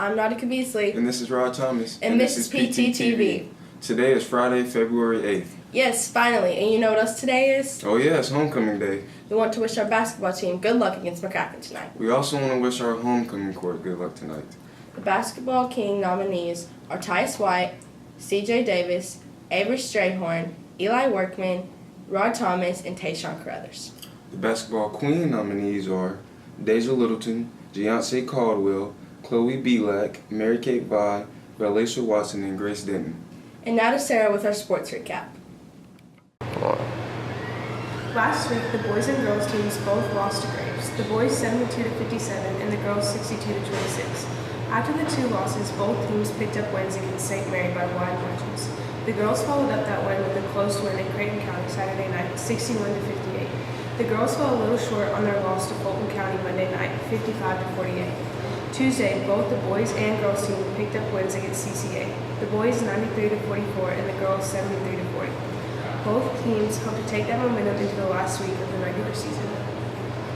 I'm Nautica Beasley. And this is Rod Thomas. And this is PTTV. Today is Friday, February 8th. Yes, finally. And you know what else today is? Oh yeah, it's homecoming day. We want to wish our basketball team good luck against McCracken tonight. We also want to wish our homecoming court good luck tonight. The Basketball King nominees are Tyus White, CJ Davis, Avery Strayhorn, Eli Workman, Rod Thomas, and Tayshawn Carruthers. The Basketball Queen nominees are Deja Littleton, Giance Caldwell, Chloe Belak, Mary Kate Vi, Valacia Watson, and Grace Denton. And now to Sarah with our sports recap. Last week, the boys and girls teams both lost to Graves. The boys 72-57 and the girls 62-26. After the two losses, both teams picked up wins against St. Mary by wide margins. The girls followed up that win with a close win in Creighton County Saturday night, 61-58. The girls fell a little short on their loss to Fulton County Monday night, 55-48. Tuesday, both the boys and girls teams picked up wins against CCA. The boys 93-44 and the girls 73-40. Both teams hope to take that momentum into the last week of the regular season.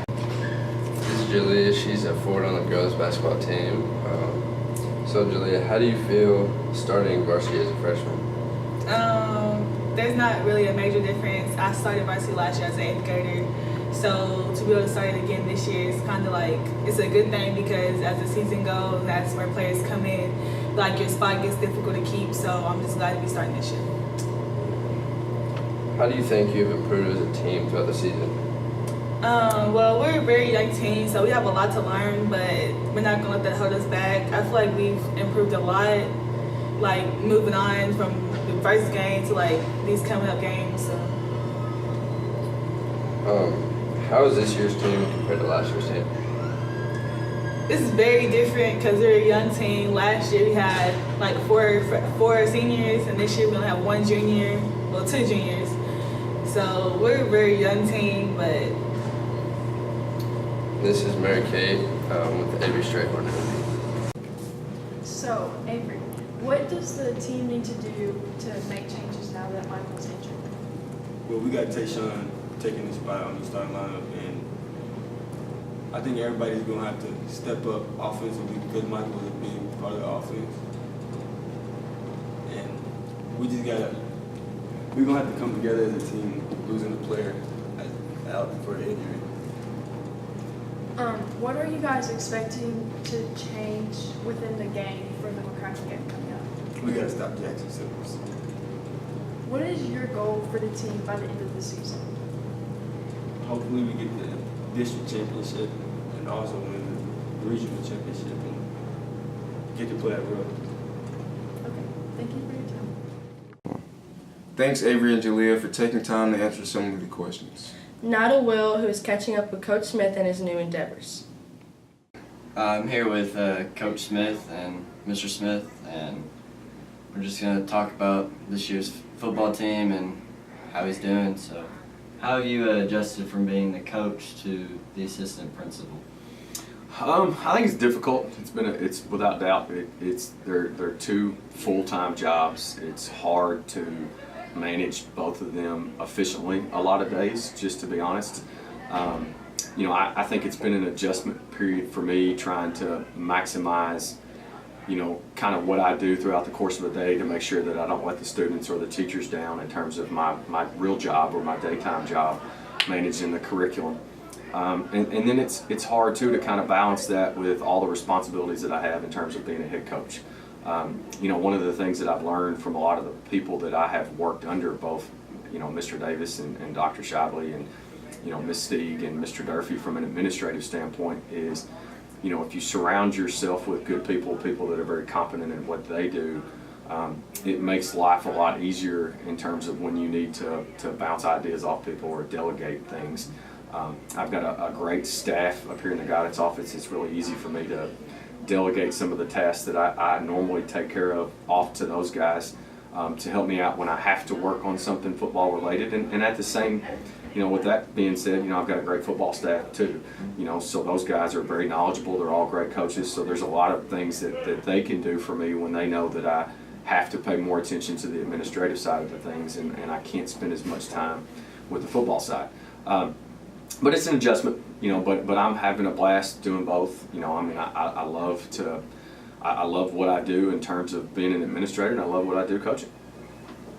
This is Julia. She's a forward on the girls basketball team. So Julia, how do you feel starting varsity as a freshman? There's not really a major difference. I started varsity last year as an 8th grader. So to be able to start it again this year is kind of like, it's a good thing because as the season goes, that's where players come in. Like your spot gets difficult to keep, so I'm just glad to be starting this year. How do you think you've improved as a team throughout the season? Well, we're a very young team, so we have a lot to learn, but we're not going to let that hold us back. I feel like we've improved a lot, like moving on from the first game to like these coming up games. So. How is this year's team compared to last year's team? This is very different because we're a young team. Last year we had like four seniors, and this year we only have one junior, well, 2 juniors. So we're a very young team, but. This is Mary Kate with Avery Strayhorn. So, Avery, what does the team need to do to make changes now that Michael's injured? Well, we got Tayshawn taking the spot on the starting lineup, and I think everybody's going to have to step up offensively because Michael is a big part of the offense. And we're going to have to come together as a team, losing a player out for the injury. What are you guys expecting to change within the game for the McCracken game coming up? We got to stop Jackson Silvers. What is your goal for the team by the end of the season? Hopefully we get the district championship and also win the regional championship and get to play at Road. Okay, thank you for your time. Thanks Avery and Julia for taking time to answer some of the questions. Now to Will, who is catching up with Coach Smith and his new endeavors. I'm here with Coach Smith and Mr. Smith, and we're just going to talk about this year's football team and how he's doing. So, how have you adjusted from being the coach to the assistant principal? I think it's difficult. It's without doubt. They're 2 full-time jobs. It's hard to manage both of them efficiently a lot of days, just to be honest. I think it's been an adjustment period for me trying to maximize, kind of what I do throughout the course of a day to make sure that I don't let the students or the teachers down in terms of my real job or my daytime job managing the curriculum. And then it's hard too to kind of balance that with all the responsibilities that I have in terms of being a head coach. One of the things that I've learned from a lot of the people that I have worked under, both, Mr. Davis and Dr. Shibley and, Ms. Steig and Mr. Durfee from an administrative standpoint is, if you surround yourself with good people that are very competent in what they do, it makes life a lot easier in terms of when you need to bounce ideas off people or delegate things. I've got a great staff up here in the guidance office. It's really easy for me to delegate some of the tasks that I normally take care of off to those guys to help me out when I have to work on something football related. And at the same, with that being said, I've got a great football staff too. So those guys are very knowledgeable. They're all great coaches. So there's a lot of things that they can do for me when they know that I have to pay more attention to the administrative side of the things and I can't spend as much time with the football side. But it's an adjustment, but I'm having a blast doing both. I love I love what I do in terms of being an administrator, and I love what I do coaching.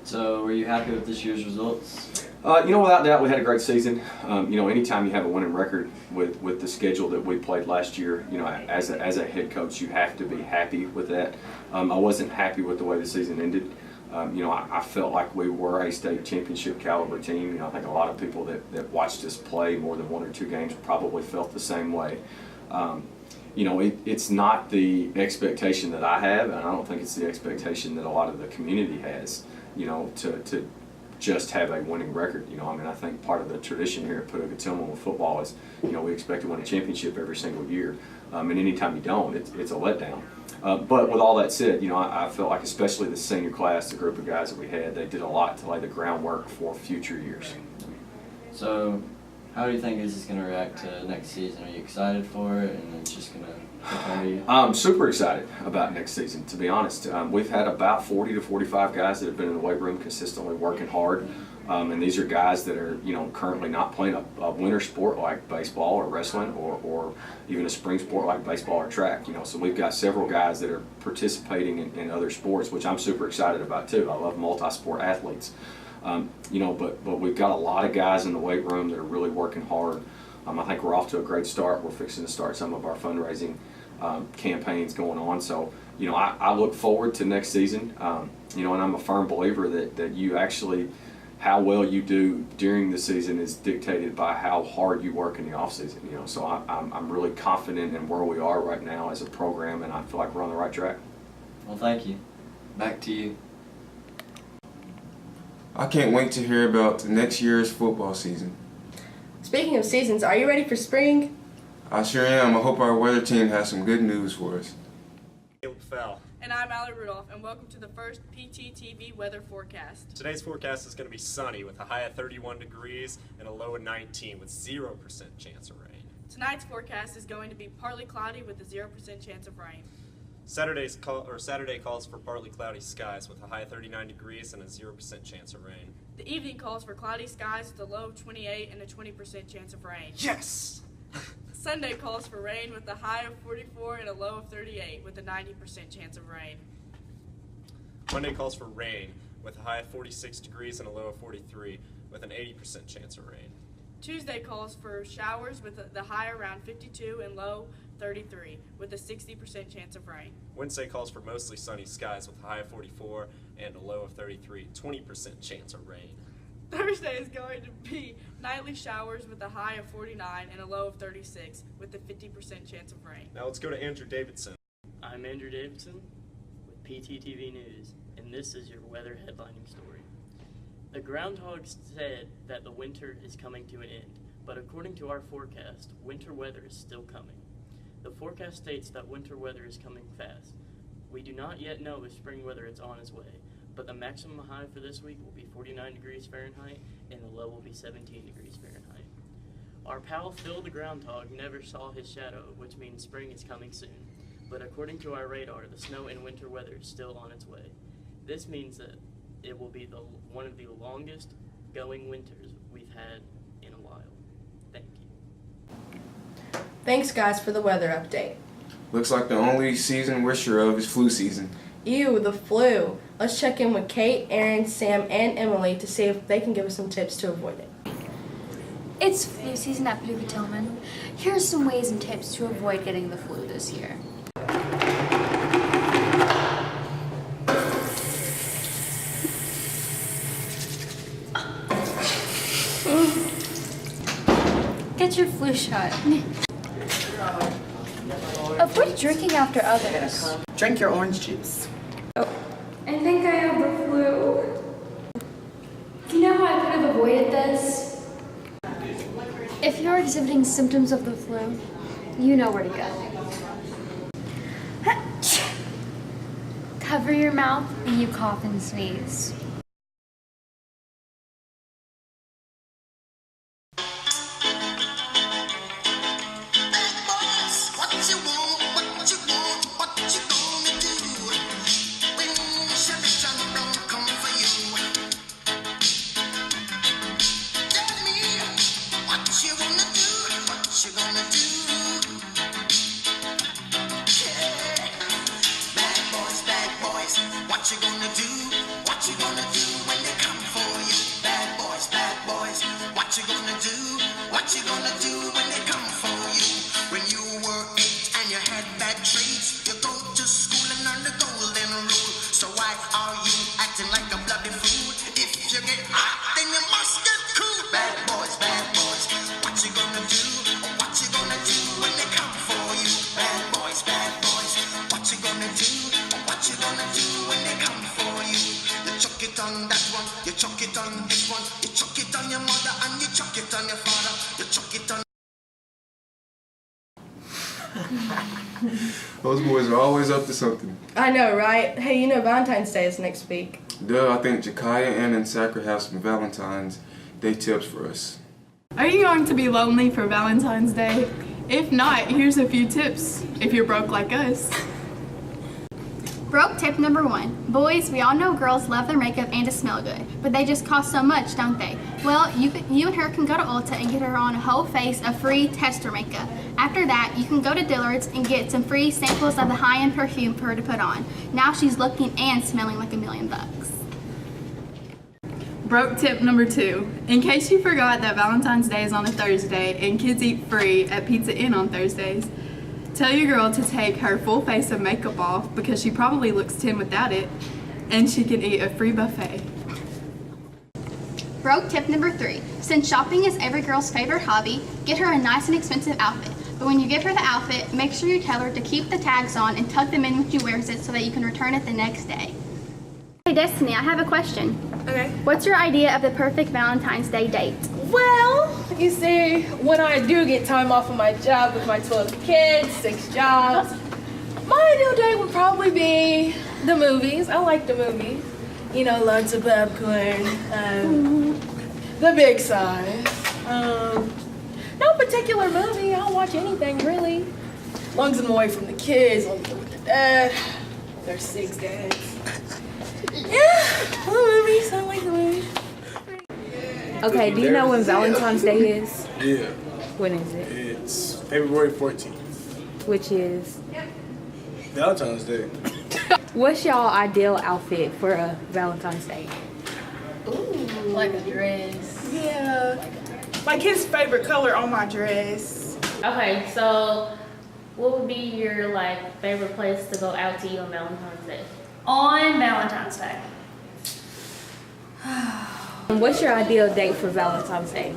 So, were you happy with this year's results? Without doubt, we had a great season. Anytime you have a winning record with the schedule that we played last year, as a head coach, you have to be happy with that. I wasn't happy with the way the season ended. I felt like we were a state championship caliber team. I think a lot of people that watched us play more than one or two games probably felt the same way. It's not the expectation that I have, and I don't think it's the expectation that a lot of the community has, to just have a winning record. I think part of the tradition here at Paducah Tilghman with football is, we expect to win a championship every single year, and anytime you don't, it's a letdown. But with all that said, I felt like especially the senior class, the group of guys that we had, they did a lot to lay the groundwork for future years. So, how do you think this is going to react to next season? Are you excited for it, and it's just going to prepare you? I'm super excited about next season, to be honest. We've had about 40 to 45 guys that have been in the weight room consistently working hard. And these are guys that are, currently not playing a winter sport like baseball or wrestling or even a spring sport like baseball or track. So we've got several guys that are participating in other sports, which I'm super excited about too. I love multi-sport athletes. But we've got a lot of guys in the weight room that are really working hard. I think we're off to a great start. We're fixing to start some of our fundraising campaigns going on. So, I look forward to next season. And I'm a firm believer that you actually, how well you do during the season is dictated by how hard you work in the off season. So I'm really confident in where we are right now as a program, and I feel like we're on the right track. Well, thank you. Back to you. I can't wait to hear about next year's football season. Speaking of seasons, are you ready for spring? I sure am. I hope our weather team has some good news for us. Fell. And I'm Allie Rudolph, and welcome to the first PTTV weather forecast. Today's forecast is going to be sunny with a high of 31 degrees and a low of 19 with 0% chance of rain. Tonight's forecast is going to be partly cloudy with a 0% chance of rain. Saturday calls for partly cloudy skies with a high of 39 degrees and a 0% chance of rain. The evening calls for cloudy skies with a low of 28 and a 20% chance of rain. Yes! Sunday calls for rain with a high of 44 and a low of 38 with a 90% chance of rain. Monday calls for rain with a high of 46 degrees and a low of 43 with an 80% chance of rain. Tuesday calls for showers with the high around 52 and low 33 with a 60% chance of rain. Wednesday calls for mostly sunny skies with a high of 44 and a low of 33, 20% chance of rain. Thursday is going to be nightly showers with a high of 49 and a low of 36 with a 50% chance of rain. Now let's go to Andrew Davidson. I'm Andrew Davidson with PTTV News, and this is your weather headlining story. The groundhog said that the winter is coming to an end, but according to our forecast, winter weather is still coming. The forecast states that winter weather is coming fast. We do not yet know if spring weather is on its way, but the maximum high for this week will be 49 degrees Fahrenheit and the low will be 17 degrees Fahrenheit. Our pal Phil the groundhog never saw his shadow, which means spring is coming soon. But according to our radar, the snow and winter weather is still on its way. This means that it will be one of the longest going winters we've had in a while. Thank you. Thanks, guys, for the weather update. Looks like the only season we're sure of is flu season. Ew, the flu. Let's check in with Kate, Aaron, Sam, and Emily to see if they can give us some tips to avoid it. It's flu season at Paducah Tilghman. Here are some ways and tips to avoid getting the flu this year. Get your flu shot. Avoid drinking after others. Drink your orange juice. I think I have the flu. Do you know how I could have avoided this? If you're exhibiting symptoms of the flu, you know where to go. Cover your mouth when you cough and sneeze. on that one, you chuck it on this one, you chuck it on your mother and you chuck it on your father, you chuck it on. Those boys are always up to something. I know, right? Hey, you know Valentine's Day is next week. Duh, I think Jakaya, Anna, and Sacra have some Valentine's Day tips for us. Are you going to be lonely for Valentine's Day? If not, here's a few tips if you're broke like us. Broke tip number 1. Boys, we all know girls love their makeup and to smell good, but they just cost so much, don't they? Well, you and her can go to Ulta and get her on a whole face of free tester makeup. After that, you can go to Dillard's and get some free samples of the high-end perfume for her to put on. Now she's looking and smelling like $1,000,000. Broke tip number 2. In case you forgot that Valentine's Day is on a Thursday and kids eat free at Pizza Inn on Thursdays, tell your girl to take her full face of makeup off because she probably looks 10 without it, and she can eat a free buffet. Broke tip number 3. Since shopping is every girl's favorite hobby, get her a nice and expensive outfit. But when you give her the outfit, make sure you tell her to keep the tags on and tuck them in when she wears it so that you can return it the next day. Hey Destiny, I have a question. Okay. What's your idea of the perfect Valentine's Day date? Well, you see, when I do get time off of my job with my 12 kids, 6 jobs, my ideal date would probably be the movies. I like the movies. You know, lots of popcorn, the big size. No particular movie. I'll watch anything, really. As long as I'm away from the kids, let me go with the dad. There's 6 dads. Yeah, the movies. I like the movies. Okay, do you know when Valentine's Day is? Yeah. When is it? It's February 14th. Which is? Valentine's Day. What's y'all ideal outfit for a Valentine's Day? Ooh, like a dress. Yeah. Like his favorite color on my dress. Okay, so what would be your favorite place to go out to eat on Valentine's Day? On Valentine's Day. What's your ideal date for Valentine's Day?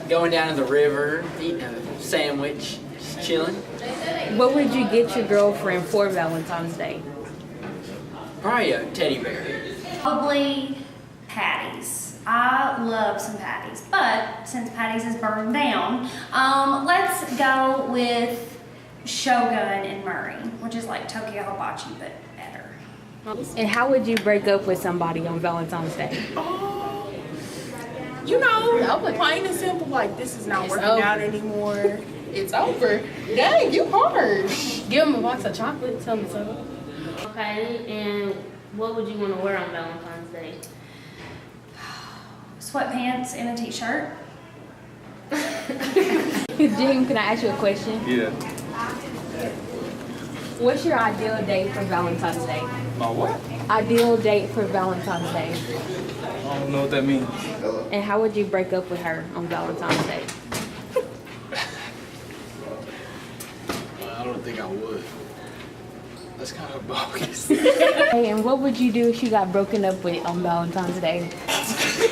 Going down to the river, eating a sandwich, just chilling. What would you get your girlfriend for Valentine's Day? Probably a teddy bear. Probably patties. I love some patties, but since patties is burned down, let's go with Shogun and Murray, which is like Tokyo Hibachi, but better. And how would you break up with somebody on Valentine's Day? You know, plain and simple, like this is not working out anymore. It's over. Dang, you harsh. Give him a box of chocolate, tell him so. Okay, and what would you want to wear on Valentine's Day? Sweatpants and a t-shirt. Jim, can I ask you a question? Yeah. What's your ideal date for Valentine's Day? My what? Ideal date for Valentine's Day. I don't know what that means. And how would you break up with her on Valentine's Day? I don't think I would. That's kind of bogus. Hey, and what would you do if you got broken up with on Valentine's Day?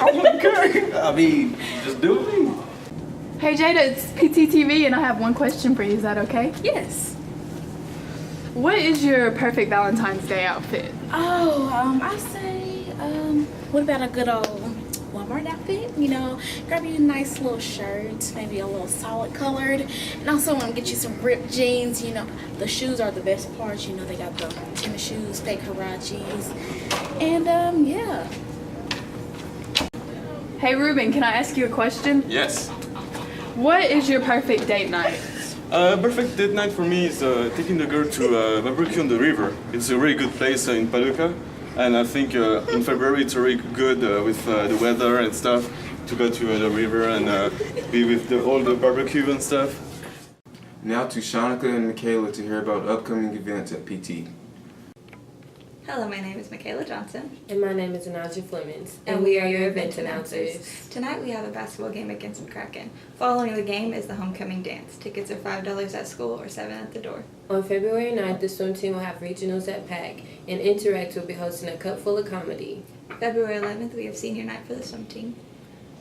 I wouldn't care. I mean, just do me. Hey Jada, it's PTTV and I have one question for you. Is that okay? Yes. What is your perfect Valentine's Day outfit? Oh, I say, what about a good old Walmart outfit? You know, grab you a nice little shirt, maybe a little solid colored, and also want to get you some ripped jeans. You know, the shoes are the best part. You know, they got the tennis shoes, fake Harachis, and yeah. Hey Ruben, can I ask you a question? Yes. What is your perfect date night? Perfect date night for me is taking the girl to barbecue on the river. It's a really good place in Paducah, and I think in February it's really good with the weather and stuff to go to the river and be with all the barbecue and stuff. Now to Shanika and Michaela to hear about upcoming events at PT. Hello, my name is Michaela Johnson. And my name is Anaja Flemings. And we are your event announcers. Tonight we have a basketball game against McCracken. Following the game is the homecoming dance. Tickets are $5 at school or $7 at the door. On February 9th, the swim team will have regionals at PAC, and Interact will be hosting a cup full of comedy. February 11th, we have senior night for the swim team.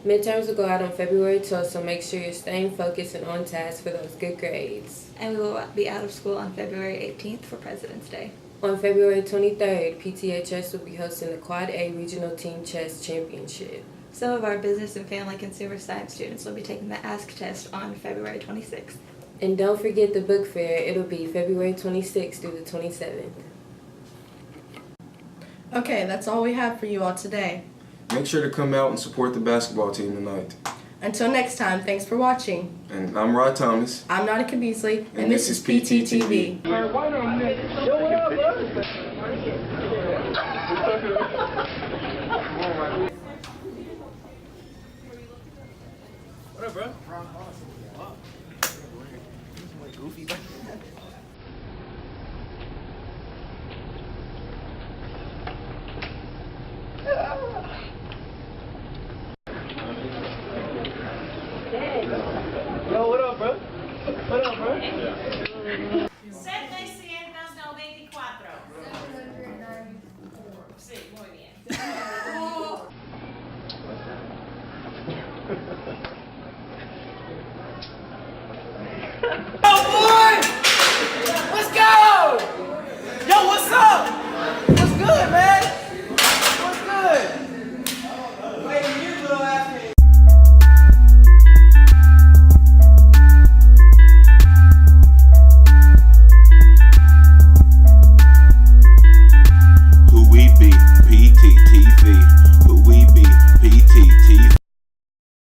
Midterms will go out on February 12th, so make sure you're staying focused and on task for those good grades. And we will be out of school on February 18th for President's Day. On February 23rd, PTHS will be hosting the Quad A Regional Team Chess Championship. Some of our business and family consumer science students will be taking the Ask test on February 26th. And don't forget the book fair. It'll be February 26th through the 27th. Okay, that's all we have for you all today. Make sure to come out and support the basketball team tonight. Until next time, thanks for watching. And I'm Rod Thomas. I'm Nautica Beasley, and this is PTTV. What up, bro? Goofy.